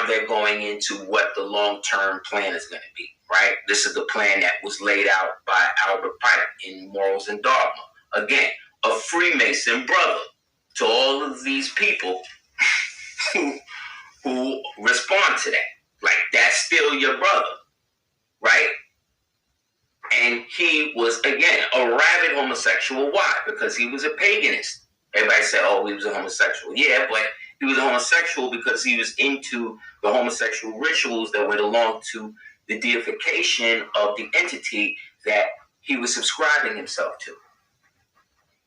they're going into what the long-term plan is going to be, right? This is the plan that was laid out by Albert Pike in Morals and Dogma. Again, a Freemason brother to all of these people who respond to that. Like, that's still your brother, right? And he was, again, a rabid homosexual. Why? Because he was a paganist. Everybody said, oh, he was a homosexual. Yeah, but he was a homosexual because he was into the homosexual rituals that went along to the deification of the entity that he was subscribing himself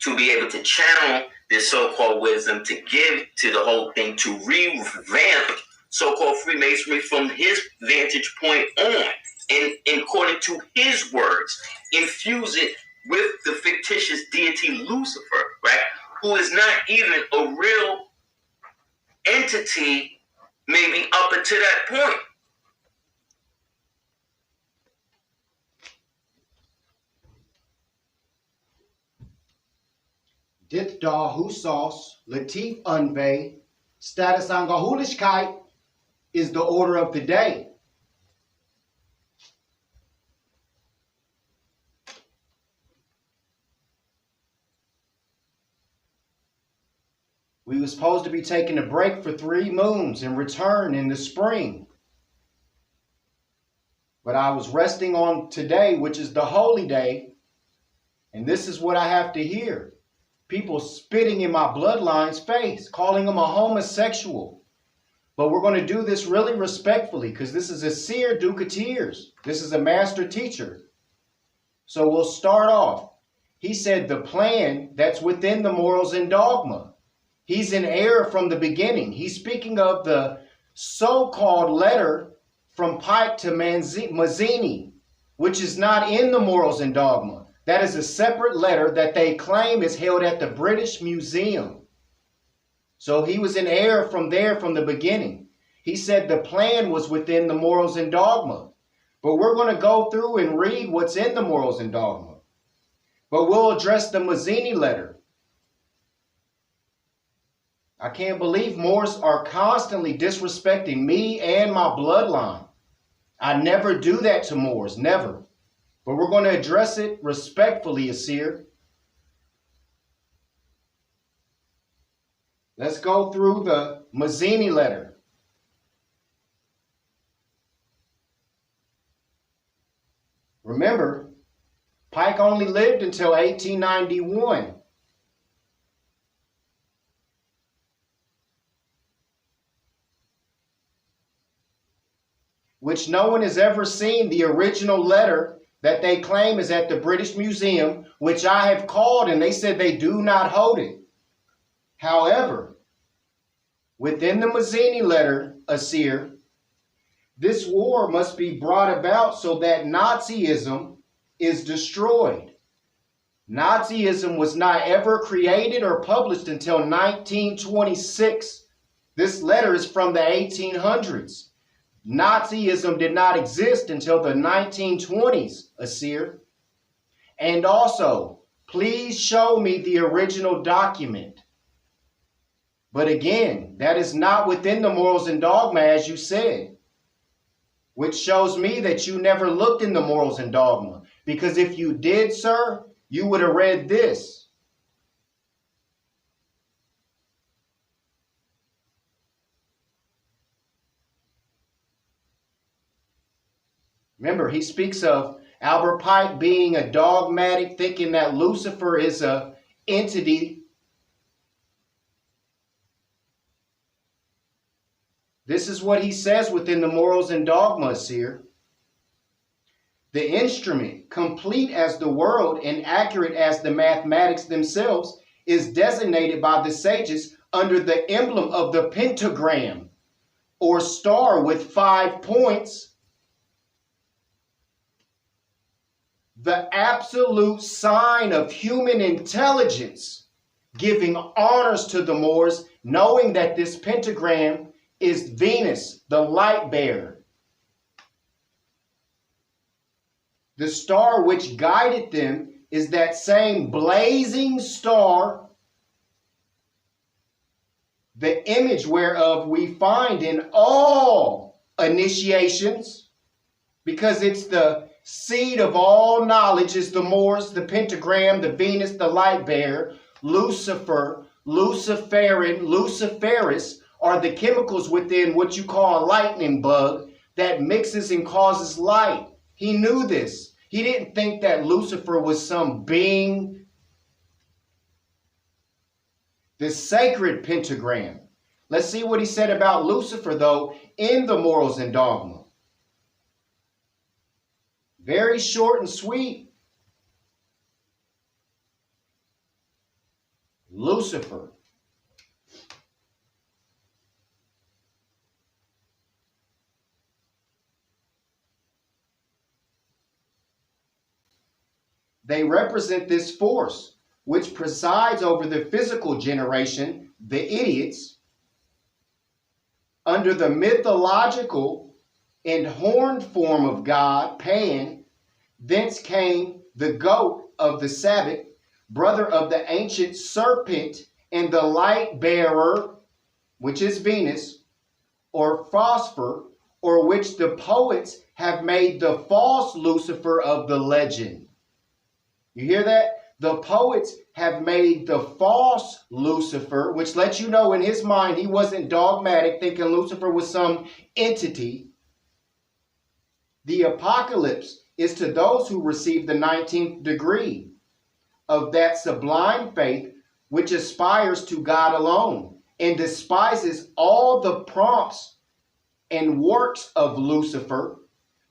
to be able to channel this so-called wisdom, to give to the whole thing, to revamp so-called Freemasonry from his vantage point on, and according to his words, infuse it with the fictitious deity Lucifer, right? Who is not even a real entity, maybe up until that point. Dit da Husos, Latif Unvey, Status Angehulichkeit is the order of the day. We were supposed to be taking a break for 3 moons and return in the spring. But I was resting on today, which is the holy day, and this is what I have to hear. People spitting in my bloodline's face, calling them a homosexual. But we're going to do this really respectfully because this is Aseer Dukateers. This is a master teacher. So we'll start off. He said the plan that's within the Morals and Dogma. He's in error from the beginning. He's speaking of the so-called letter from Pike to Mazzini, which is not in the Morals and Dogma. That is a separate letter that they claim is held at the British Museum. So he was in error from there from the beginning. He said the plan was within the Morals and Dogma. But we're going to go through and read what's in the Morals and Dogma. But we'll address the Mazzini letter. I can't believe Moors are constantly disrespecting me and my bloodline. I never do that to Moors, never. But we're going to address it respectfully, Aseer. Let's go through the Mazzini letter. Remember, Pike only lived until 1891. Which no one has ever seen the original letter that they claim is at the British Museum, which I have called and they said they do not hold it. However, within the Mazzini letter, Aseer, this war must be brought about so that Nazism is destroyed. Nazism was not ever created or published until 1926. This letter is from the 1800s. Nazism did not exist until the 1920s, Aseer. And also, please show me the original document. But again, that is not within the Morals and Dogma, as you said, which shows me that you never looked in the Morals and Dogma. Because if you did, sir, you would have read this. Remember, he speaks of Albert Pike being a dogmatic, thinking that Lucifer is an entity. This is what he says within the Morals and Dogma, Aseer. The instrument, complete as the world and accurate as the mathematics themselves, is designated by the sages under the emblem of the pentagram, or star with 5 points. The absolute sign of human intelligence, giving honors to the Moors, knowing that this pentagram is Venus, the light bearer. The star which guided them is that same blazing star the image whereof we find in all initiations, because it's the seed of all knowledge, is the Moors, the pentagram, the Venus, the light bearer, Lucifer, Luciferin, Luciferus are the chemicals within what you call a lightning bug that mixes and causes light. He knew this. He didn't think that Lucifer was some being. The sacred pentagram. Let's see what he said about Lucifer, though, in the Morals and Dogma. Very short and sweet. Lucifer. They represent this force which presides over the physical generation, the idiots, under the mythological and horned form of God, Pan. Thence came the goat of the Sabbath, brother of the ancient serpent, and the light bearer, which is Venus, or Phosphor, or which the poets have made the false Lucifer of the legend. You hear that? The poets have made the false Lucifer, which lets you know in his mind he wasn't dogmatic, thinking Lucifer was some entity. The apocalypse is to those who receive the 19th degree of that sublime faith which aspires to God alone and despises all the prompts and works of Lucifer.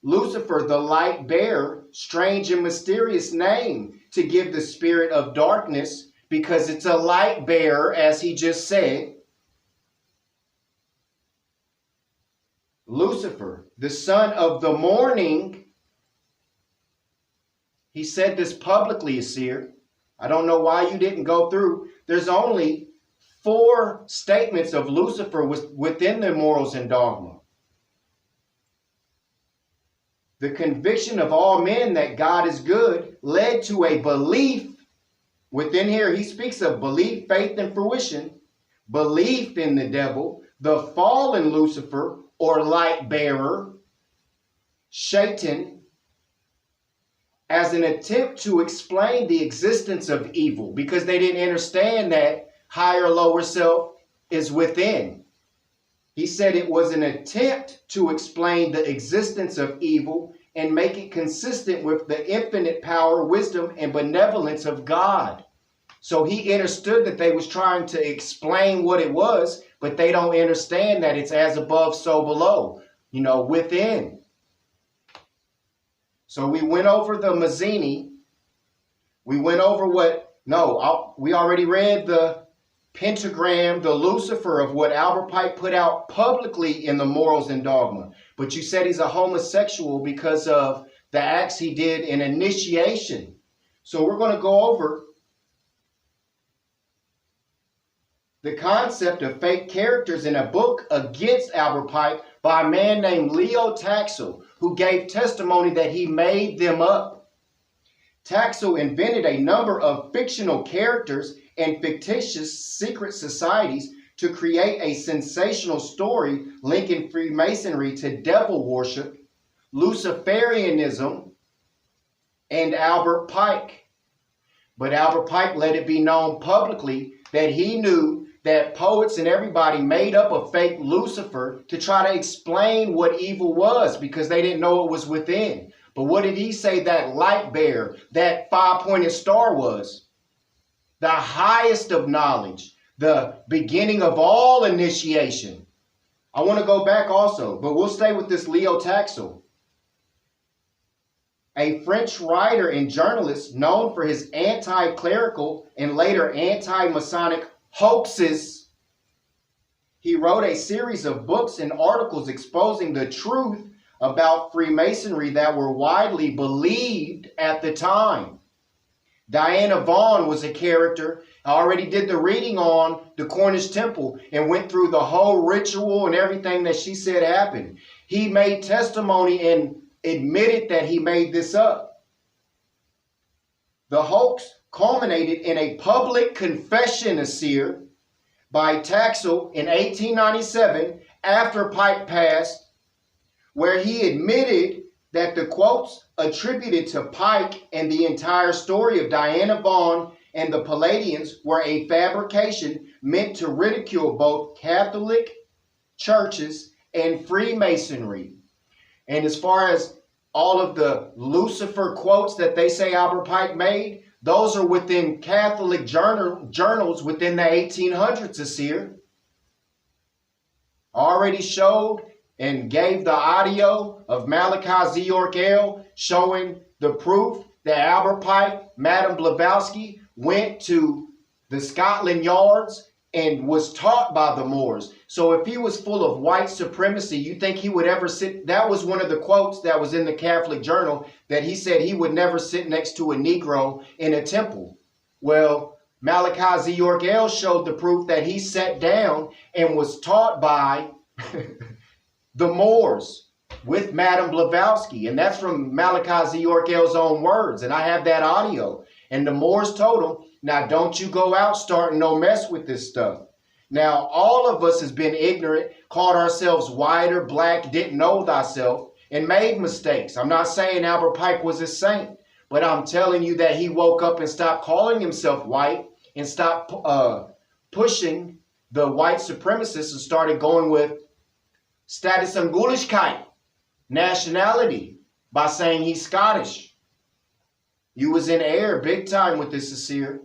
Lucifer, the light bearer, strange and mysterious name to give the spirit of darkness, because it's a light bearer, as he just said. Lucifer, the son of the morning. He said this publicly, Aseer. I don't know why you didn't go through. There's only 4 statements of Lucifer within the Morals and Dogma. The conviction of all men that God is good led to a belief. Within here, he speaks of belief, faith, and fruition. Belief in the devil, the fallen Lucifer, or light bearer, Satan, as an attempt to explain the existence of evil, because they didn't understand that higher, lower self is within. He said it was an attempt to explain the existence of evil and make it consistent with the infinite power, wisdom, and benevolence of God. So he understood that they was trying to explain what it was, but they don't understand that it's as above, so below, within. So we went over the Mazzini. We went over we already read the pentagram, the Lucifer of what Albert Pike put out publicly in the Morals and Dogma. But you said he's a homosexual because of the acts he did in initiation. So we're going to go over the concept of fake characters in a book against Albert Pike by a man named Leo Taxil, who gave testimony that he made them up. Taxil invented a number of fictional characters and fictitious secret societies to create a sensational story linking Freemasonry to devil worship, Luciferianism, and Albert Pike. But Albert Pike let it be known publicly that he knew that poets and everybody made up a fake Lucifer to try to explain what evil was, because they didn't know it was within. But what did he say that light bearer, that 5-pointed star was? The highest of knowledge, the beginning of all initiation. I want to go back also, but we'll stay with this Leo Taxil. A French writer and journalist known for his anti-clerical and later anti-Masonic hoaxes. He wrote a series of books and articles exposing the truth about Freemasonry that were widely believed at the time. Diana Vaughan was a character. I already did the reading on the Cornish Temple and went through the whole ritual and everything that she said happened. He made testimony and admitted that he made this up. The hoax culminated in a public confession, Aseer, by Taxil in 1897 after Pike passed, where he admitted that the quotes attributed to Pike and the entire story of Diana Vaughan and the Palladians were a fabrication meant to ridicule both Catholic churches and Freemasonry. And as far as all of the Lucifer quotes that they say Albert Pike made, those are within Catholic journals within the 1800s, Aseer. Already showed and gave the audio of Malachi Zork showing the proof that Albert Pike, Madame Blavatsky, went to the Scotland Yards and was taught by the Moors. So if he was full of white supremacy, you think he would ever sit? That was one of the quotes that was in the Catholic Journal, that he said he would never sit next to a Negro in a temple. Well, Malachi Zork showed the proof that he sat down and was taught by the Moors with Madame Blavatsky. And that's from Malachi Zork's own words. And I have that audio. And the Moors told him, now don't you go out starting no mess with this stuff. Now, all of us has been ignorant, called ourselves white or black, didn't know thyself, and made mistakes. I'm not saying Albert Pike was a saint, but I'm telling you that he woke up and stopped calling himself white and stopped pushing the white supremacists and started going with Staatsangehörigkeit, nationality, by saying he's Scottish. You was in error big time with this, Aseer.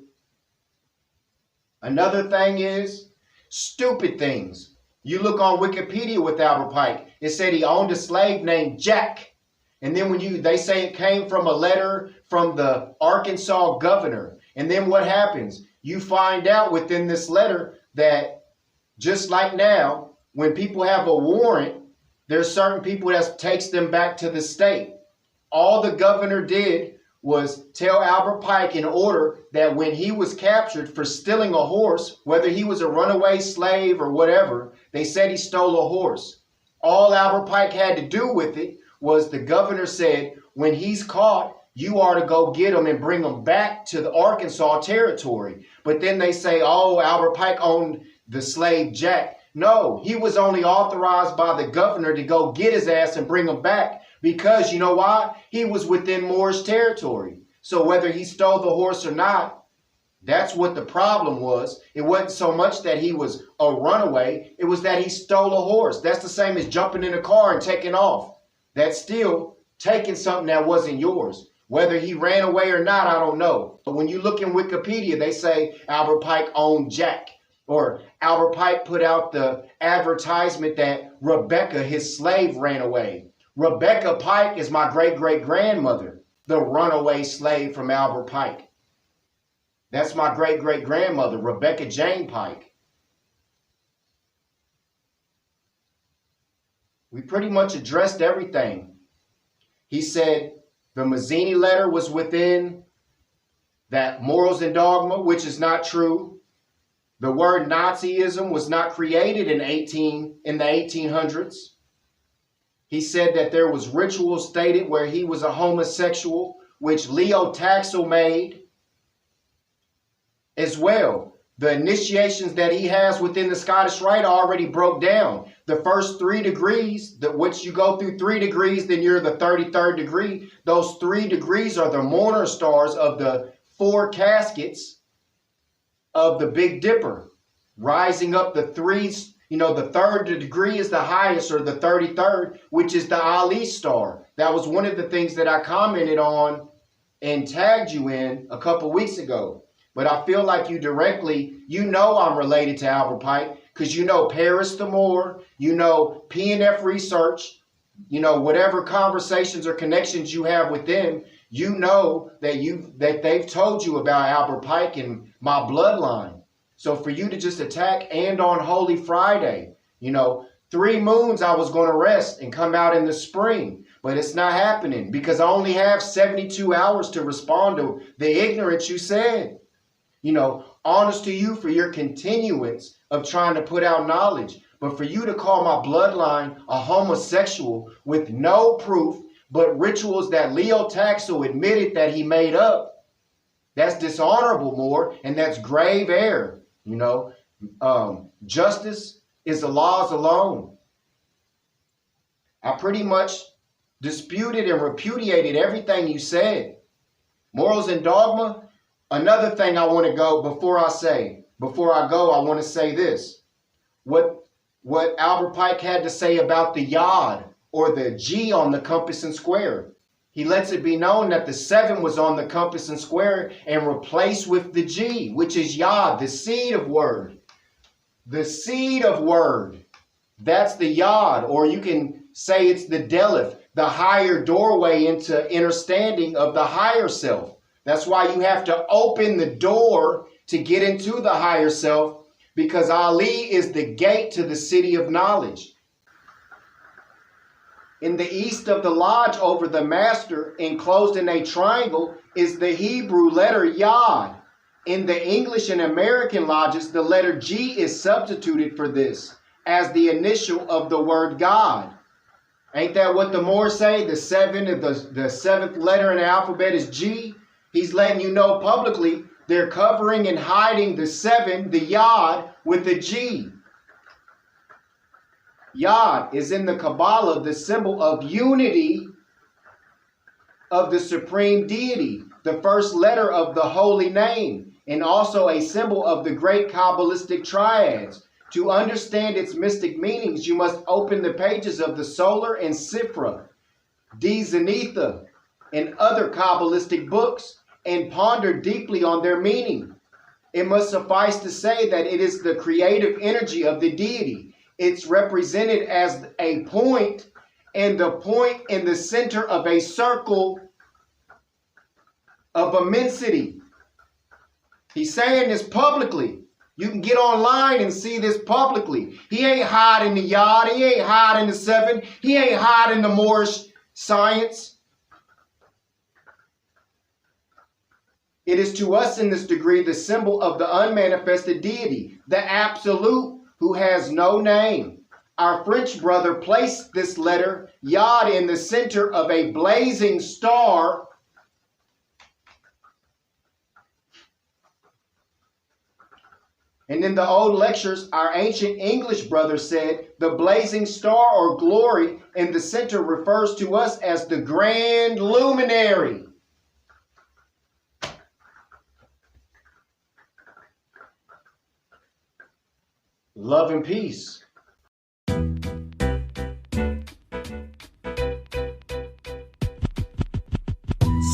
Another thing is stupid things. You look on Wikipedia with Albert Pike, it said he owned a slave named Jack. And then they say it came from a letter from the Arkansas governor. And then what happens? You find out within this letter that just like now, when people have a warrant, there's certain people that takes them back to the state. All the governor did was tell Albert Pike in order that when he was captured for stealing a horse, whether he was a runaway slave or whatever, they said he stole a horse. All Albert Pike had to do with it was the governor said, when he's caught, you are to go get him and bring him back to the Arkansas territory. But then they say, oh, Albert Pike owned the slave Jack. No, he was only authorized by the governor to go get his ass and bring him back. Because you know why? He was within Moorish territory. So whether he stole the horse or not, that's what the problem was. It wasn't so much that he was a runaway. It was that he stole a horse. That's the same as jumping in a car and taking off. That's still taking something that wasn't yours. Whether he ran away or not, I don't know. But when you look in Wikipedia, they say Albert Pike owned Jack. Or Albert Pike put out the advertisement that Rebecca, his slave, ran away. Rebecca Pike is my great-great-grandmother, the runaway slave from Albert Pike. That's my great-great-grandmother, Rebecca Jane Pike. We pretty much addressed everything. He said the Mazzini letter was within that Morals and Dogma, which is not true. The word Nazism was not created in the 1800s. He said that there was rituals stated where he was a homosexual, which Leo Taxil made as well. The initiations that he has within the Scottish Rite already broke down. The first 3 degrees, which you go through 3 degrees, then you're the 33rd degree. Those 3 degrees are the mourner stars of the 4 caskets of the Big Dipper, rising up the 3s. You know, the 3rd degree is the highest, or the 33rd, which is the Ali star. That was one of the things that I commented on and tagged you in a couple weeks ago. But I feel like you directly, you know I'm related to Albert Pike, because you know Paris the Moor, you know P&F Research, you know whatever conversations or connections you have with them, you know that they've told you about Albert Pike and my bloodline. So for you to just attack, and on Holy Friday, you know, 3 moons I was going to rest and come out in the spring. But it's not happening because I only have 72 hours to respond to the ignorance you said. You know, honest to you for your continuance of trying to put out knowledge. But for you to call my bloodline a homosexual with no proof, but rituals that Leo Taxil admitted that he made up, that's dishonorable, more, and that's grave error. You know, justice is the laws alone. I pretty much disputed and repudiated everything you said. Morals and Dogma, another thing I want to go, before I go, I want to say this. What Albert Pike had to say about the yod, or the G on the compass and square. He lets it be known that the 7 was on the compass and square and replaced with the G, which is yod, the seed of word. The seed of word. That's the yod, or you can say it's the deleth, the higher doorway into understanding of the higher self. That's why you have to open the door to get into the higher self, because Ali is the gate to the city of knowledge. In the east of the lodge over the master, enclosed in a triangle, is the Hebrew letter Yod. In the English and American lodges, the letter G is substituted for this as the initial of the word God. Ain't that what the Moors say? The seventh letter in the alphabet is G. He's letting you know publicly they're covering and hiding the 7, the Yod, with the G. Yod is in the Kabbalah the symbol of unity of the supreme deity, the first letter of the holy name, and also a symbol of the great Kabbalistic triads. To understand its mystic meanings, you must open the pages of the Solar and Sifra, D Zenitha, and other Kabbalistic books, and ponder deeply on their meaning. It must suffice to say that it is the creative energy of the deity. It's represented as a point, and the point in the center of a circle of immensity. He's saying this publicly. You can get online and see this publicly. He ain't hiding the Yod. He ain't hiding the 7. He ain't hiding the Moorish science. It is to us in this degree the symbol of the unmanifested deity, the absolute, who has no name. Our French brother placed this letter Yod in the center of a blazing star And in the old lectures, our ancient English brother said, the blazing star or glory in the center refers to us as the grand luminary. Love and peace.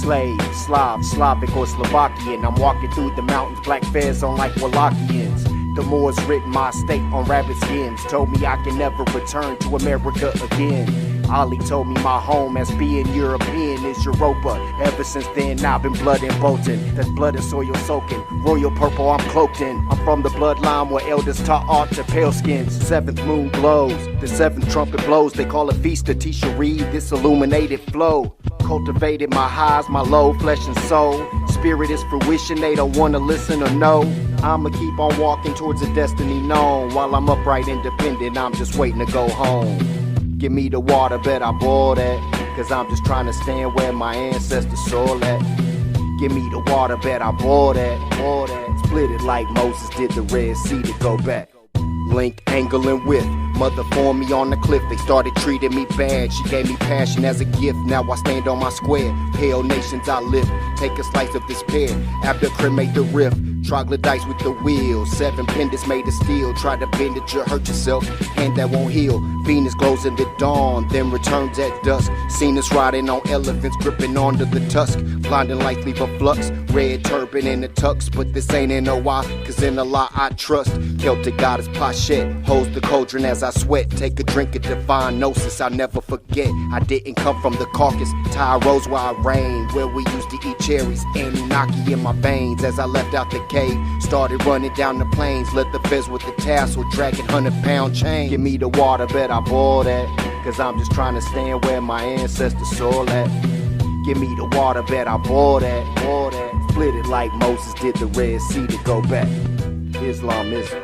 Slave, Slav, Slavic or Slovakian. I'm walking through the mountains, black fez on like Wallachians. The Moors written my state on rabbit skins. Told me I can never return to America again. Ali told me my home as being European is Europa. Ever since then I've been blood and bolting. That's blood and soil soaking. Royal purple I'm cloaked in. I'm from the bloodline where elders taught art to pale skins. Seventh moon glows, the seventh trumpet blows. They call it feast of Tisha Reed, this illuminated flow. Cultivated my highs, my low, flesh and soul. Spirit is fruition, they don't wanna listen or know. I'ma keep on walking towards a destiny known. While I'm upright, independent, I'm just waiting to go home. Give me the water, bet I boil that. Cause I'm just trying to stand where my ancestors soil at. Give me the water, bet I boil that. Split it like Moses did the Red Sea to go back. Link, angle, and width. Mother formed me on the cliff. They started treating me bad. She gave me passion as a gift. Now I stand on my square. Pale nations I lift. Take a slice of this pear. After cremate the rift. Troglodytes with the wheel. 7 pendants made of steel. Try to bend it, you hurt yourself. Hand that won't heal. Venus glows in the dawn, then returns at dusk. Seen us riding on elephants, gripping onto the tusk. Blinding lights leave a flux. Red turban in the tux. But this ain't in a why, cause in a lot I trust. Celtic goddess Pachet holds the cauldron as I sweat. Take a drink of divine gnosis, I'll never forget. I didn't come from the Caucasus. Tyros where I reigned, where we used to eat cherries. Anunnaki in my veins as I left out the cave. Started running down the plains, let the fez with the tassel, dragging 100-pound chain. Give me the water, bet I boil that. Cause I'm just trying to stand where my ancestors soil at. Give me the water, bet I boil that. Split it like Moses did the Red Sea to go back. Islamism.